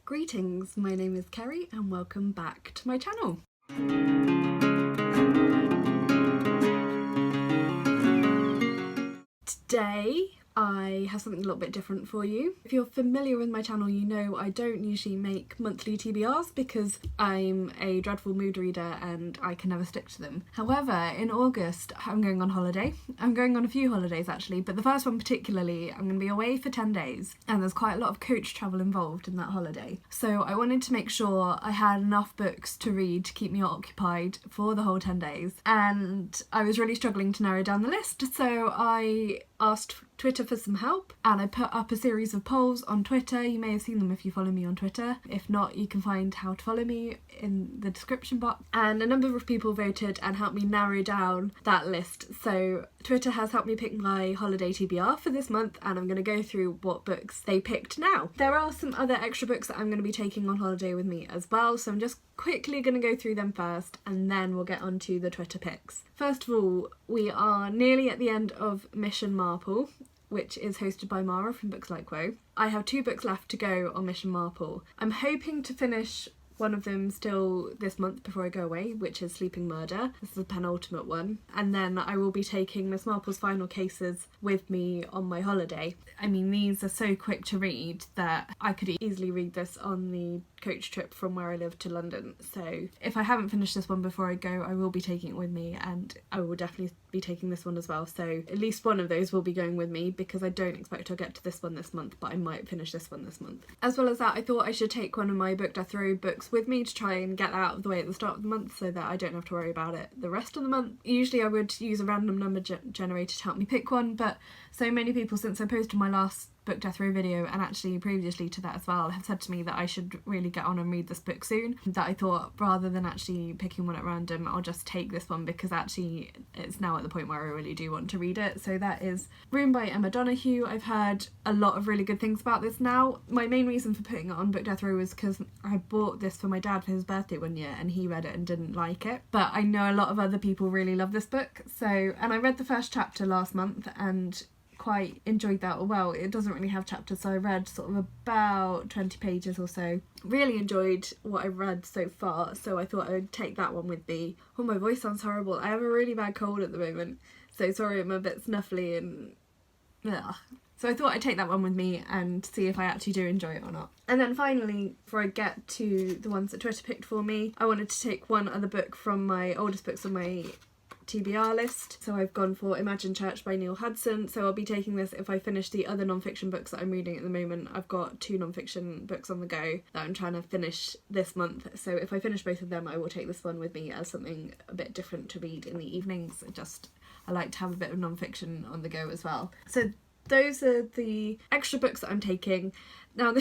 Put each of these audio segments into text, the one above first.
Greetings, my name is Kerry and welcome back to my channel. Today I have something a little bit different for you. If you're familiar with my channel, you know I don't usually make monthly TBRs because I'm a dreadful mood reader and I can never stick to them. However, in August I'm going on holiday. I'm going on a few holidays actually, but the first one particularly, I'm going to be away for 10 days and there's quite a lot of coach travel involved in that holiday. So I wanted to make sure I had enough books to read to keep me occupied for the whole 10 days, and I was really struggling to narrow down the list, so I asked Twitter for some help and I put up a series of polls on Twitter. You may have seen them if you follow me on Twitter. If not, you can find how to follow me in the description box. And a number of people voted and helped me narrow down that list. So Twitter has helped me pick my holiday TBR for this month and I'm going to go through what books they picked now. There are some other extra books that I'm going to be taking on holiday with me as well, so I'm just quickly going to go through them first and then we'll get on to the Twitter picks. First of all, we are nearly at the end of Mission Marple, which is hosted by Mara from Books Like Woe. I have 2 books left to go on Mission Marple. I'm hoping to finish one of them still this month before I go away, which is Sleeping Murder. This is the penultimate one. And then I will be taking Miss Marple's final cases with me on my holiday. I mean, these are so quick to read that I could easily read this on the coach trip from where I live to London. So if I haven't finished this one before I go, I will be taking it with me and I will definitely be taking this one as well. So at least one of those will be going with me because I don't expect I'll get to this one this month, but I might finish this one this month. As well as that, I thought I should take one of my Book Death Row books with me to try and get that out of the way at the start of the month so that I don't have to worry about it the rest of the month. Usually I would use a random number generator to help me pick one, but so many people since I posted my last Book Death Row video, and actually previously to that as well, have said to me that I should really get on and read this book soon, that I thought rather than actually picking one at random, I'll just take this one because actually it's now at the point where I really do want to read it. So that is Room by Emma Donoghue. I've heard a lot of really good things about this now. My main reason for putting it on Book Death Row was because I bought this for my dad for his birthday one year and he read it and didn't like it, but I know a lot of other people really love this book. So, and I read the first chapter last month and quite enjoyed that. Well, it doesn't really have chapters, so I read sort of about 20 pages or so. Really enjoyed what I read so far, so I thought I would take that one with me. Oh, my voice sounds horrible. I have a really bad cold at the moment, so sorry I'm a bit snuffly and ugh. So I thought I'd take that one with me and see if I actually do enjoy it or not. And then finally, before I get to the ones that Twitter picked for me, I wanted to take one other book from my oldest books on my TBR list. So I've gone for Imagine Church by Neil Hudson. So I'll be taking this if I finish the other non-fiction books that I'm reading at the moment. I've got 2 non-fiction books on the go that I'm trying to finish this month. So if I finish both of them, I will take this one with me as something a bit different to read in the evenings. I like to have a bit of non-fiction on the go as well. So those are the extra books that I'm taking. Now,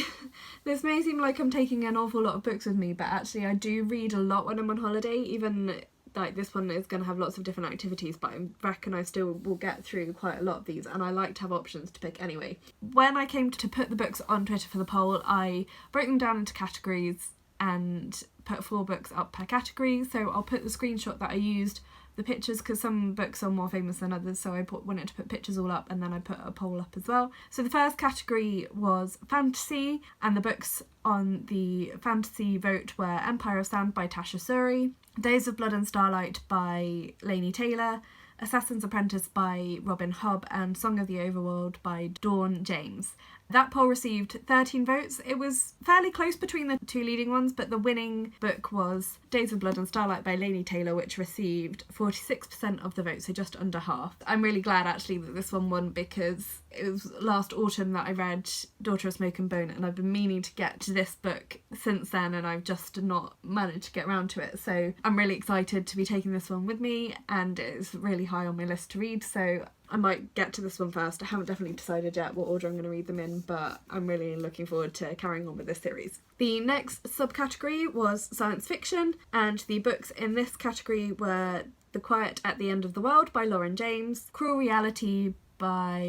this may seem like I'm taking an awful lot of books with me, but actually I do read a lot when I'm on holiday. Even like this one is going to have lots of different activities, but I reckon I still will get through quite a lot of these, and I like to have options to pick anyway. When I came to put the books on Twitter for the poll, I broke them down into categories and put 4 books up per category. So I'll put the screenshot that I used, the pictures, because some books are more famous than others, so I wanted to put pictures all up and then I put a poll up as well. So the first category was fantasy, and the books on the fantasy vote were Empire of Sand by Tasha Suri, Days of Blood and Starlight by Laini Taylor, Assassin's Apprentice by Robin Hobb, and Song of the Overworld by Dawn James. That poll received 13 votes. It was fairly close between the 2 leading ones, but the winning book was Days of Blood and Starlight by Laini Taylor, which received 46% of the votes, so just under half. I'm really glad actually that this one won because it was last autumn that I read Daughter of Smoke and Bone, and I've been meaning to get to this book since then and I've just not managed to get around to it. So I'm really excited to be taking this one with me, and it's really high on my list to read, so I might get to this one first. I haven't definitely decided yet what order I'm going to read them in, but I'm really looking forward to carrying on with this series. The next subcategory was science fiction, and the books in this category were The Quiet at the End of the World by Lauren James, Cruel Reality by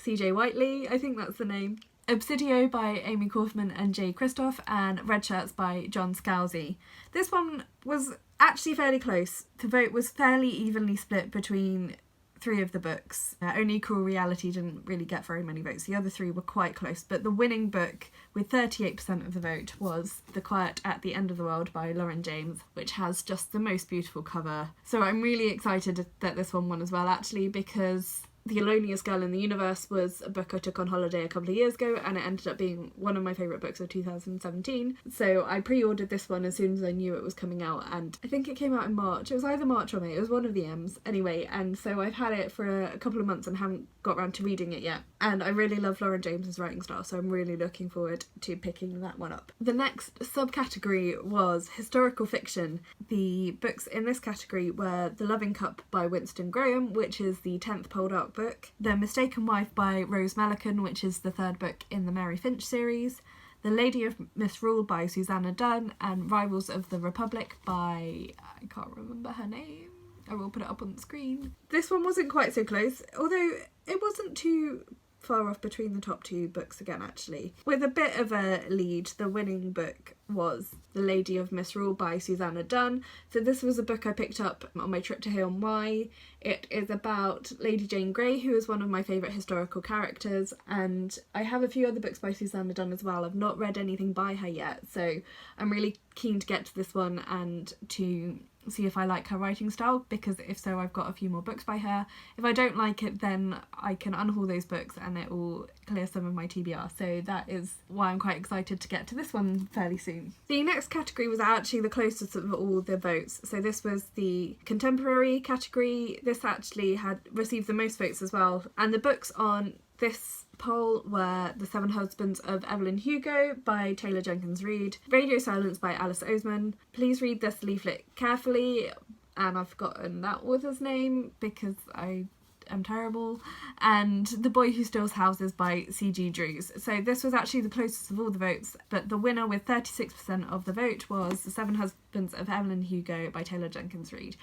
CJ Whiteley, I think that's the name, Obsidio by Amie Kaufman and J. Kristoff, and Redshirts by John Scalzi. This one was actually fairly close. The vote was fairly evenly split between 3 of the books. Only Cruel Reality didn't really get very many votes. The other 3 were quite close, but the winning book with 38% of the vote was The Quiet at the End of the World by Lauren James, which has just the most beautiful cover. So I'm really excited that this one won as well, actually, because The Loneliest Girl in the Universe was a book I took on holiday a couple of years ago, and it ended up being one of my favourite books of 2017. So I pre-ordered this one as soon as I knew it was coming out, and I think it came out in March. It was either March or May. It was one of the M's anyway, and so I've had it for a couple of months and haven't got around to reading it yet. And I really love Lauren James's writing style, so I'm really looking forward to picking that one up. The next subcategory was historical fiction. The books in this category were The Loving Cup by Winston Graham, which is the 10th Poldark book, The Mistaken Wife by Rose Melikan, which is the 3rd book in the Mary Finch series, The Lady of Misrule by Suzannah Dunn, and Rivals of the Republic by, I can't remember her name, I will put it up on the screen. This one wasn't quite so close, although it wasn't too far off between the top 2 books again, actually. With a bit of a lead, the winning book was The Lady of Misrule by Suzannah Dunn. So this was a book I picked up on my trip to Hay-on Wye. It is about Lady Jane Grey, who is one of my favourite historical characters, and I have a few other books by Suzannah Dunn as well. I've not read anything by her yet, so I'm really keen to get to this one and to see if I like her writing style, because if so, I've got a few more books by her. If I don't like it, then I can unhaul those books and it will clear some of my TBR, so that is why I'm quite excited to get to this one fairly soon. The next category was actually the closest of all the votes, so this was the contemporary category. This actually had received the most votes as well, and the books on this poll were The Seven Husbands of Evelyn Hugo by Taylor Jenkins Reid, Radio Silence by Alice Oseman, Please Read This Leaflet Carefully, and I've forgotten that author's name because I am terrible, and The Boy Who Steals Houses by C.G. Drews. So this was actually the closest of all the votes, but the winner with 36% of the vote was The Seven Husbands of Evelyn Hugo by Taylor Jenkins Reid.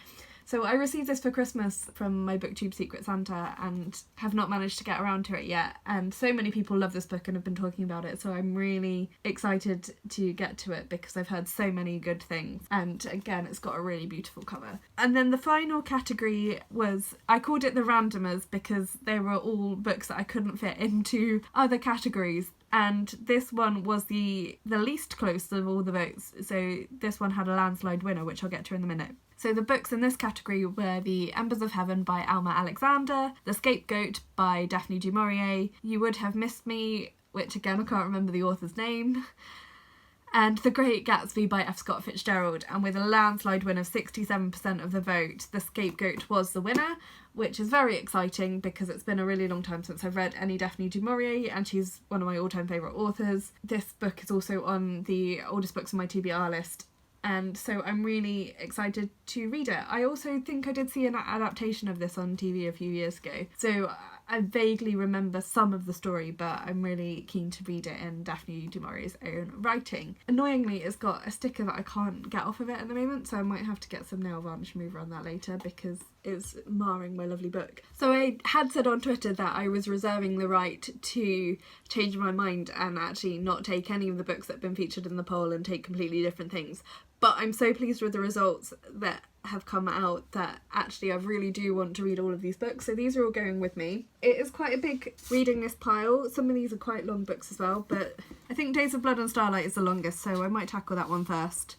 So I received this for Christmas from my booktube Secret Santa and have not managed to get around to it yet, and so many people love this book and have been talking about it, so I'm really excited to get to it because I've heard so many good things, and again it's got a really beautiful cover. And then the final category was, I called it the randomers because they were all books that I couldn't fit into other categories, and this one was the least close of all the votes, so this one had a landslide winner, which I'll get to in a minute. So the books in this category were The Embers of Heaven by Alma Alexander, The Scapegoat by Daphne du Maurier, You Would Have Missed Me, which again I can't remember the author's name, and The Great Gatsby by F. Scott Fitzgerald. And with a landslide win of 67% of the vote, The Scapegoat was the winner, which is very exciting because it's been a really long time since I've read any Daphne du Maurier, and she's one of my all-time favourite authors. This book is also on the oldest books on my TBR list, and so I'm really excited to read it. I also think I did see an adaptation of this on TV a few years ago, so I vaguely remember some of the story, but I'm really keen to read it in Daphne du Maurier's own writing. Annoyingly, it's got a sticker that I can't get off of it at the moment, so I might have to get some nail varnish remover on that later because it's marring my lovely book. So I had said on Twitter that I was reserving the right to change my mind and actually not take any of the books that have been featured in the poll and take completely different things. But I'm so pleased with the results that have come out that actually I really do want to read all of these books, so these are all going with me. It is quite a big reading list pile. Some of these are quite long books as well, but I think Days of Blood and Starlight is the longest, so I might tackle that one first.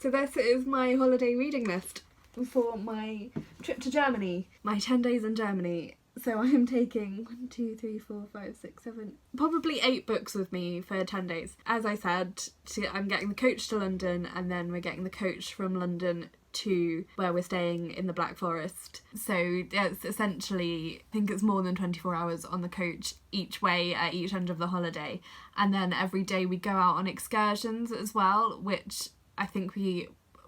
So this is my holiday reading list for my trip to Germany, my 10 days in Germany. So I am taking 1, 2, 3, 4, 5, 6, 7, probably 8 books with me for 10 days. As I said, I'm getting the coach to London, and then we're getting the coach from London to where we're staying in the Black Forest. So it's essentially, I think it's more than 24 hours on the coach each way at each end of the holiday. And then every day we go out on excursions as well, which I think we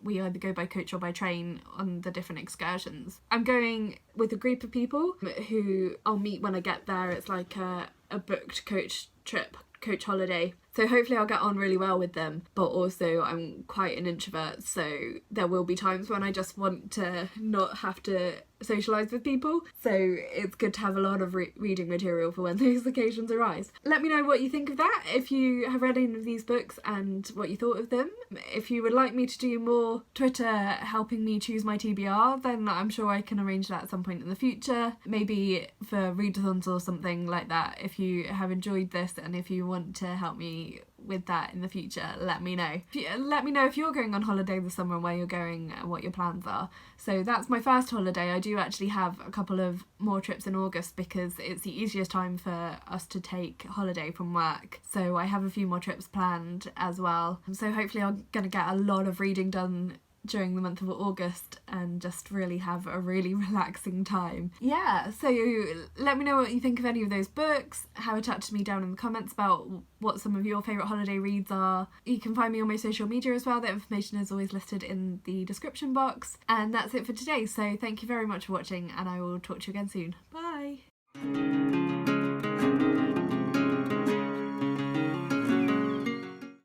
either go by coach or by train on the different excursions. I'm going with a group of people who I'll meet when I get there. It's like a booked coach trip, coach holiday. So hopefully I'll get on really well with them, but also I'm quite an introvert, so there will be times when I just want to not have to socialise with people, so it's good to have a lot of reading material for when those occasions arise. Let me know what you think of that, if you have read any of these books and what you thought of them. If you would like me to do more Twitter helping me choose my TBR, then I'm sure I can arrange that at some point in the future, maybe for readathons or something like that. If you have enjoyed this and if you want to help me with that in the future, let me know. Let me know if you're going on holiday this summer and where you're going and what your plans are. So that's my first holiday. I do actually have a couple of more trips in August because it's the easiest time for us to take holiday from work. So I have a few more trips planned as well. So hopefully I'm going to get a lot of reading done during the month of August and just really have a really relaxing time. Yeah, so let me know what you think of any of those books. Have a chat to me down in the comments about what some of your favourite holiday reads are. You can find me on my social media as well. The information is always listed in the description box. And that's it for today, so thank you very much for watching and I will talk to you again soon. Bye!